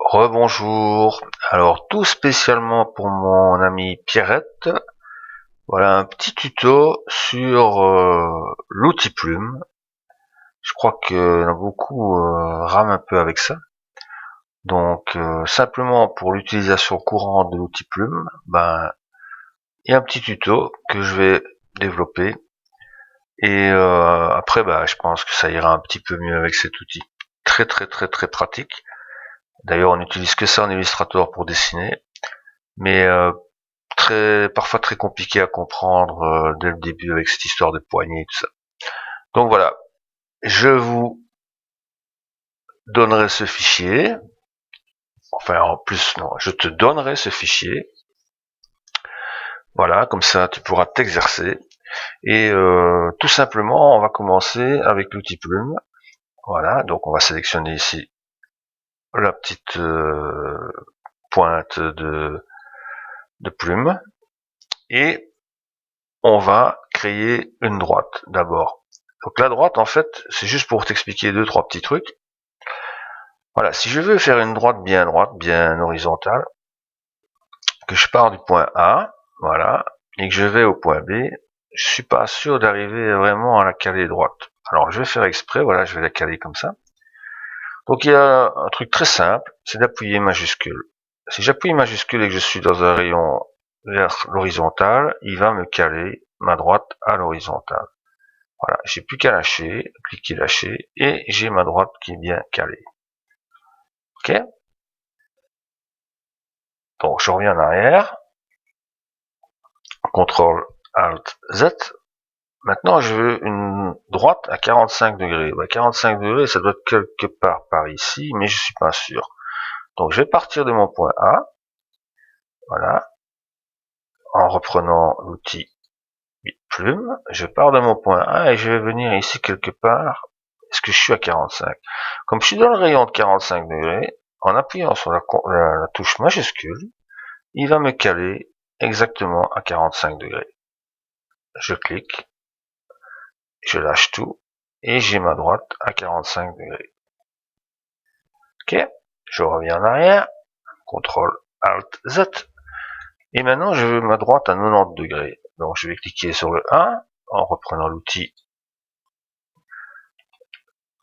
Rebonjour. Alors tout spécialement pour mon amie Pierrette, voilà un petit tuto sur l'outil plume. Je crois que beaucoup rament un peu avec ça. Donc simplement pour l'utilisation courante de l'outil plume, il y a un petit tuto que je vais développer. Et après je pense que ça ira un petit peu mieux avec cet outil. Très pratique. D'ailleurs on n'utilise que ça en Illustrator pour dessiner. Mais parfois très compliqué à comprendre dès le début avec cette histoire de poignée et tout ça. Donc voilà, je vous donnerai ce fichier. Enfin, en plus, non, je te donnerai ce fichier. Voilà, comme ça, tu pourras t'exercer. Et tout simplement, on va commencer avec l'outil plume. Voilà, donc on va sélectionner ici la petite pointe de plume. Et on va créer une droite d'abord. Donc la droite, en fait, c'est juste pour t'expliquer deux, trois petits trucs. Voilà, si je veux faire une droite, bien horizontale, que je pars du point A, voilà, et que je vais au point B, je suis pas sûr d'arriver vraiment à la caler droite. Alors je vais faire exprès, voilà, je vais la caler comme ça. Donc il y a un truc très simple, c'est d'appuyer majuscule. Si j'appuie majuscule et que je suis dans un rayon vers l'horizontale, il va me caler ma droite à l'horizontale. Voilà, j'ai plus qu'à lâcher, cliquer lâcher, et j'ai ma droite qui est bien calée. Ok. Donc je reviens en arrière, CTRL ALT Z. Maintenant je veux une droite à 45 degrés. 45 degrés, ça doit être quelque part par ici, mais je suis pas sûr. Donc je vais partir de mon point A, voilà, en reprenant l'outil plume. Je pars de mon point A et je vais venir ici quelque part. Est-ce que je suis à 45? Comme je suis dans le rayon de 45 degrés, en appuyant sur la touche majuscule, il va me caler exactement à 45 degrés. Je clique, je lâche tout, et j'ai ma droite à 45 degrés. Ok, je reviens en arrière, CTRL ALT Z, et maintenant je veux ma droite à 90 degrés. Donc je vais cliquer sur le 1, en reprenant l'outil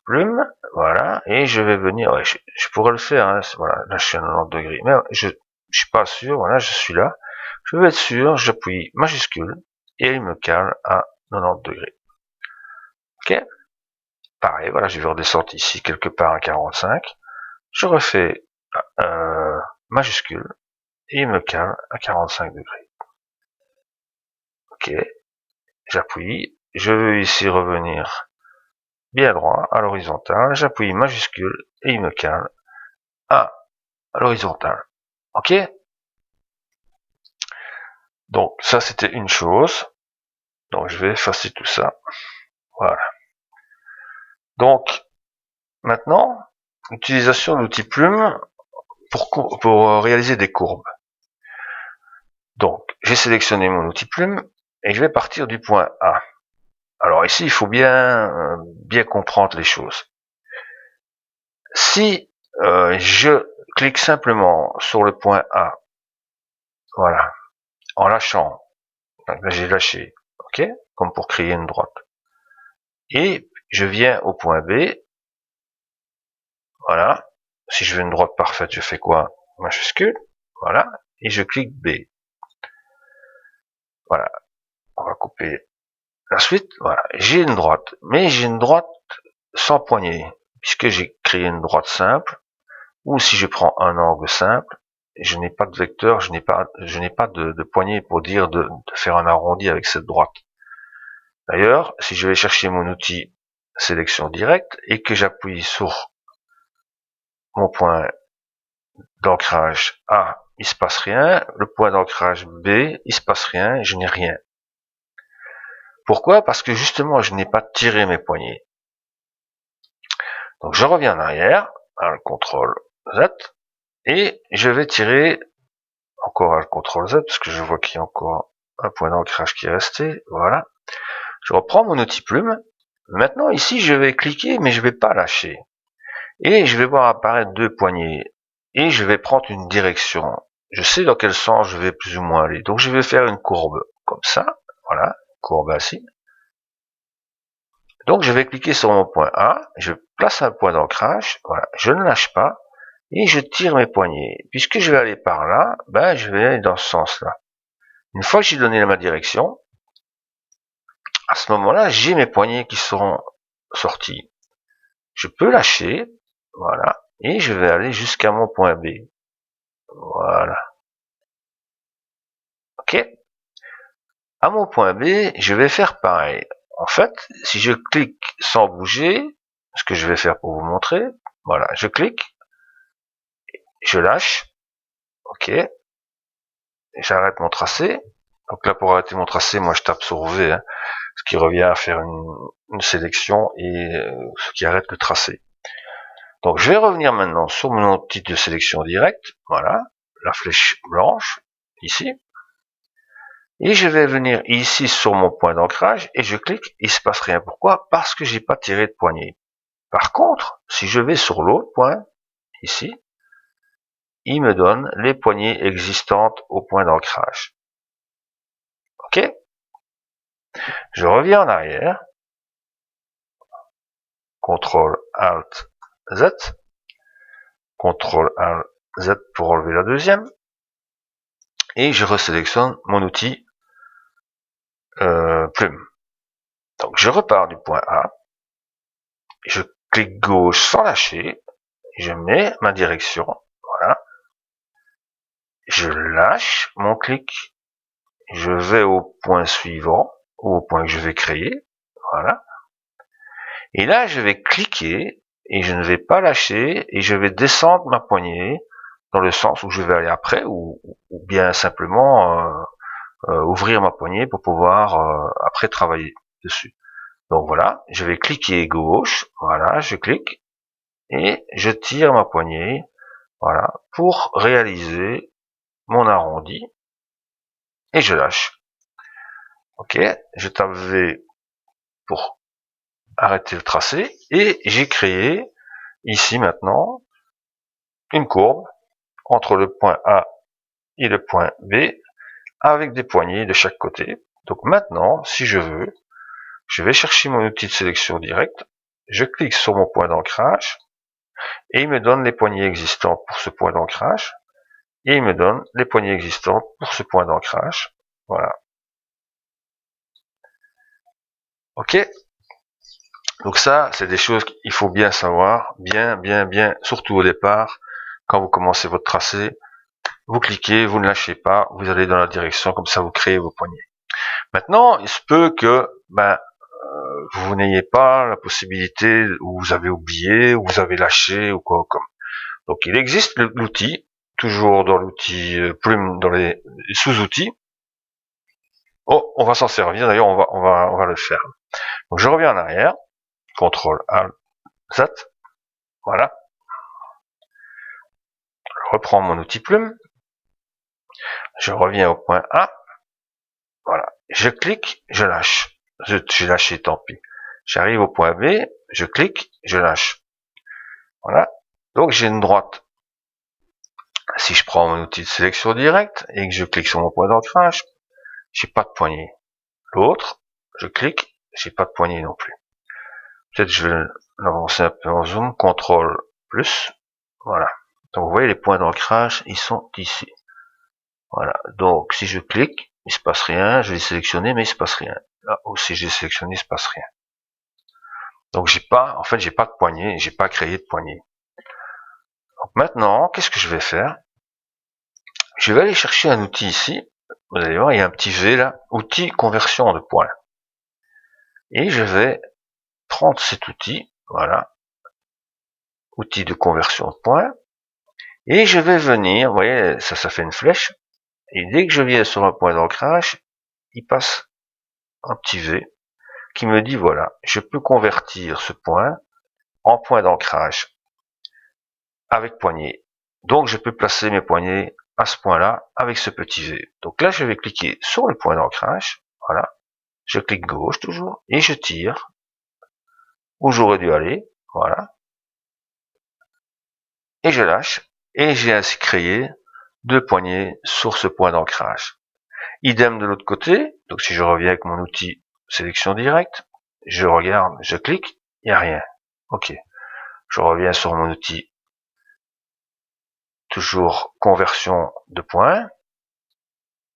plume, voilà, et je vais venir, ouais, je pourrais le faire, hein, voilà, là je suis à 90 degrés, mais je suis pas sûr, voilà, je suis là, je veux être sûr, j'appuie majuscule, et il me cale à 90 degrés. Ok, pareil, voilà, je vais redescendre ici quelque part à 45, je refais majuscule, et il me cale à 45 degrés. Ok, j'appuie, je veux ici revenir bien droit à l'horizontale, j'appuie majuscule, et il me cale à l'horizontale. Ok, donc ça c'était une chose. Donc je vais effacer tout ça. Voilà. Donc maintenant, utilisation de l'outil plume pour réaliser des courbes. Donc j'ai sélectionné mon outil plume et je vais partir du point A. Alors ici il faut bien comprendre les choses. Si je clique simplement sur le point A, voilà, en lâchant, là j'ai lâché, ok, comme pour créer une droite, et je viens au point B, voilà, si je veux une droite parfaite, je fais quoi? Majuscule, voilà, et je clique B. Voilà, on va couper la suite, voilà, j'ai une droite, mais j'ai une droite sans poignée, puisque j'ai créé une droite simple, ou si je prends un angle simple, je n'ai pas de vecteur, je n'ai pas de poignée pour dire de faire un arrondi avec cette droite. D'ailleurs, si je vais chercher mon outil sélection directe et que j'appuie sur mon point d'ancrage A, il se passe rien, le point d'ancrage B, il se passe rien, je n'ai rien. Pourquoi? Parce que justement, je n'ai pas tiré mes poignées. Donc je reviens en arrière, à le CTRL Z, et je vais tirer encore à le CTRL Z, parce que je vois qu'il y a encore un point d'ancrage qui est resté, voilà. Je reprends mon outil plume. Maintenant, ici, je vais cliquer, mais je ne vais pas lâcher. Et je vais voir apparaître deux poignées et je vais prendre une direction. Je sais dans quel sens je vais plus ou moins aller. Donc je vais faire une courbe comme ça. Voilà, courbe ainsi. Donc je vais cliquer sur mon point A, je place un point d'ancrage, voilà, je ne lâche pas, et je tire mes poignées. Puisque je vais aller par là, ben je vais aller dans ce sens-là. Une fois que j'ai donné ma direction, à ce moment-là, j'ai mes poignées qui seront sorties. Je peux lâcher, voilà, et je vais aller jusqu'à mon point B. Voilà. Ok. À mon point B, je vais faire pareil. En fait, si je clique sans bouger, ce que je vais faire pour vous montrer, voilà, je clique, je lâche, ok, j'arrête mon tracé. Donc là, pour arrêter mon tracé, moi je tape sur V, hein, ce qui revient à faire une sélection et ce qui arrête le tracé. Donc je vais revenir maintenant sur mon outil de sélection directe, voilà, la flèche blanche, ici. Et je vais venir ici sur mon point d'ancrage et je clique, il se passe rien. Pourquoi? Parce que j'ai pas tiré de poignée. Par contre, si je vais sur l'autre point, ici, il me donne les poignées existantes au point d'ancrage. Ok? Je reviens en arrière. CTRL ALT Z. CTRL ALT Z pour enlever la deuxième. Et je resélectionne mon outil plume. Donc je repars du point A. Je clique gauche sans lâcher. Je mets ma direction. Voilà. Je lâche mon clic. Je vais au point suivant, ou au point que je vais créer. Voilà. Et là, je vais cliquer et je ne vais pas lâcher et je vais descendre ma poignée dans le sens où je vais aller après ou bien simplement ouvrir ma poignée pour pouvoir après travailler dessus. Donc voilà, je vais cliquer gauche, voilà, je clique et je tire ma poignée, voilà, pour réaliser mon arrondi et je lâche. Ok, je tape V pour arrêter le tracé et j'ai créé ici maintenant une courbe entre le point A et le point B avec des poignées de chaque côté. Donc maintenant, si je veux, je vais chercher mon outil de sélection directe, je clique sur mon point d'ancrage et il me donne les poignées existantes pour ce point d'ancrage et il me donne les poignées existantes pour ce point d'ancrage. Voilà. Ok. Donc ça, c'est des choses qu'il faut bien savoir, bien, surtout au départ, quand vous commencez votre tracé, vous cliquez, vous ne lâchez pas, vous allez dans la direction, comme ça vous créez vos poignées. Maintenant, il se peut que vous n'ayez pas la possibilité, ou vous avez oublié, ou vous avez lâché, ou quoi comme. Donc il existe l'outil, toujours dans l'outil plume, dans les sous-outils. Oh, on va s'en servir, d'ailleurs on va le faire. Donc je reviens en arrière, CTRL ALT Z, voilà. Je reprends mon outil plume, je reviens au point A, voilà. Je clique, je lâche. J'ai lâché, tant pis. J'arrive au point B, je clique, je lâche. Voilà. Donc j'ai une droite. Si je prends mon outil de sélection directe et que je clique sur mon point d'ancrage, j'ai pas de poignée. L'autre, je clique, j'ai pas de poignée non plus. Peut-être je vais l'avancer un peu en zoom, CTRL plus, voilà. Donc vous voyez les points d'ancrage, ils sont ici. Voilà. Donc si je clique, il se passe rien, je vais sélectionner, mais il se passe rien. Là aussi j'ai sélectionné, il se passe rien. Donc j'ai pas de poignée, j'ai pas créé de poignée. Donc maintenant, qu'est-ce que je vais faire? Je vais aller chercher un outil ici. Vous allez voir, il y a un petit V là, outil conversion de points. Et je vais prendre cet outil, voilà, outil de conversion de points, et je vais venir, vous voyez, ça fait une flèche, et dès que je viens sur un point d'ancrage, il passe un petit V qui me dit, voilà, je peux convertir ce point en point d'ancrage avec poignée. Donc je peux placer mes poignées à ce point-là avec ce petit V. Donc là, je vais cliquer sur le point d'ancrage, voilà, je clique gauche toujours, et je tire où j'aurais dû aller, voilà, et je lâche, et j'ai ainsi créé 2 poignées sur ce point d'ancrage. Idem de l'autre côté, donc si je reviens avec mon outil sélection directe, je regarde, je clique, il n'y a rien. Ok, je reviens sur mon outil, toujours conversion de points,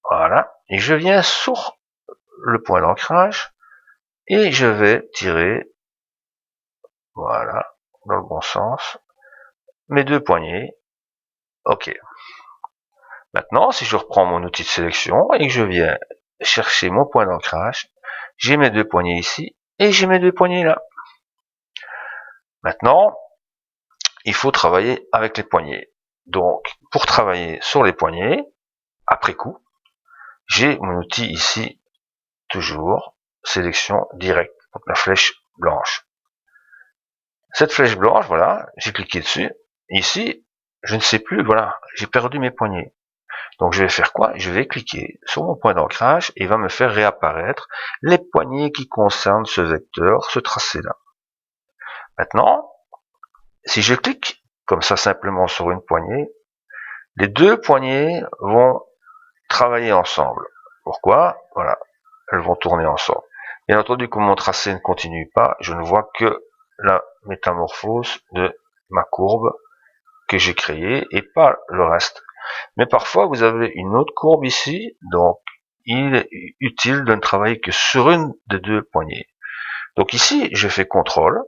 voilà, et je viens sur le point d'ancrage, et je vais tirer, voilà, dans le bon sens, mes 2 poignées, ok. Maintenant, si je reprends mon outil de sélection, et que je viens chercher mon point d'ancrage, j'ai mes 2 poignées ici, et j'ai mes 2 poignées là. Maintenant, il faut travailler avec les poignées. Donc, pour travailler sur les poignées, après coup, j'ai mon outil ici, toujours, sélection directe, donc la flèche blanche. Cette flèche blanche, voilà, j'ai cliqué dessus. Ici, je ne sais plus, voilà, j'ai perdu mes poignées. Donc je vais faire quoi? Je vais cliquer sur mon point d'ancrage et il va me faire réapparaître les poignées qui concernent ce vecteur, ce tracé-là. Maintenant, si je clique comme ça simplement sur une poignée, les 2 poignées vont travailler ensemble. Pourquoi? Voilà, elles vont tourner ensemble. Bien entendu, comme mon tracé ne continue pas, je ne vois que la métamorphose de ma courbe que j'ai créée et pas le reste. Mais parfois, vous avez une autre courbe ici, donc il est utile de ne travailler que sur une des 2 poignées. Donc ici, je fais CTRL,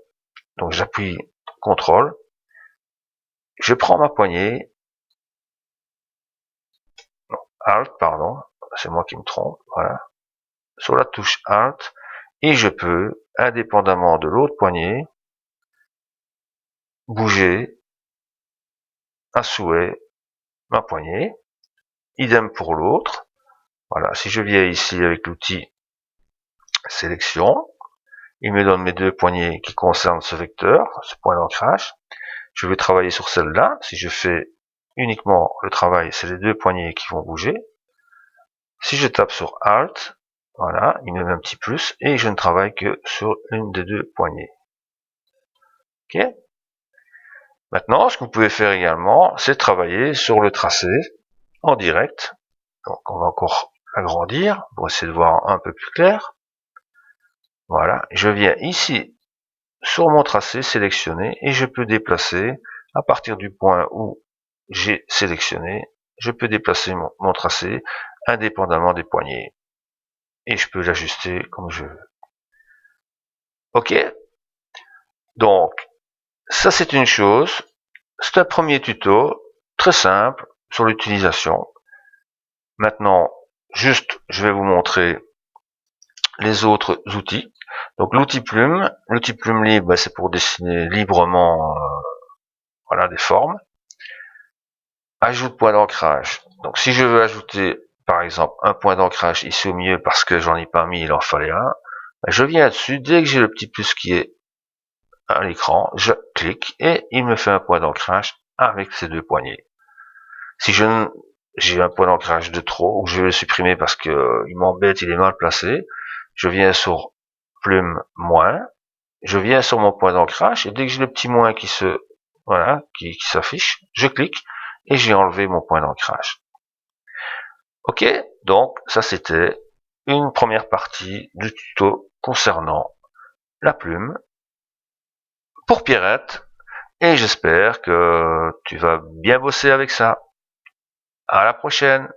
donc j'appuie CTRL, je prends ma poignée, non, Alt, pardon, c'est moi qui me trompe, voilà, sur la touche Alt, et je peux, indépendamment de l'autre poignée, bouger à souhait ma poignée, idem pour l'autre. Voilà, si je viens ici avec l'outil sélection, il me donne mes 2 poignées qui concernent ce vecteur, ce point d'ancrage. Je vais travailler sur celle-là. Si je fais uniquement le travail, c'est les 2 poignées qui vont bouger. Si je tape sur Alt, voilà, il me met un petit plus et je ne travaille que sur une des 2 poignées. Ok. Maintenant, ce que vous pouvez faire également, c'est travailler sur le tracé en direct. Donc, on va encore l'agrandir pour essayer de voir un peu plus clair. Voilà, je viens ici sur mon tracé sélectionné et je peux déplacer à partir du point où j'ai sélectionné, je peux déplacer mon tracé indépendamment des poignées et je peux l'ajuster comme je veux. Ok, donc ça c'est une chose, c'est un premier tuto très simple sur l'utilisation. Maintenant, juste je vais vous montrer les autres outils. Donc l'outil plume libre, c'est pour dessiner librement voilà, des formes. Ajoute point d'ancrage. Donc si je veux ajouter par exemple un point d'ancrage ici au milieu parce que j'en ai pas mis, il en fallait un, je viens dessus, dès que j'ai le petit plus qui est à l'écran, je clique et il me fait un point d'ancrage avec ces 2 poignées. Si j'ai un point d'ancrage de trop ou je vais le supprimer parce que il m'embête, il est mal placé, je viens sur plume moins, je viens sur mon point d'ancrage et dès que j'ai le petit moins qui s'affiche, je clique et j'ai enlevé mon point d'ancrage. Ok, donc ça c'était une première partie du tuto concernant la plume pour Pierrette et j'espère que tu vas bien bosser avec ça. À la prochaine!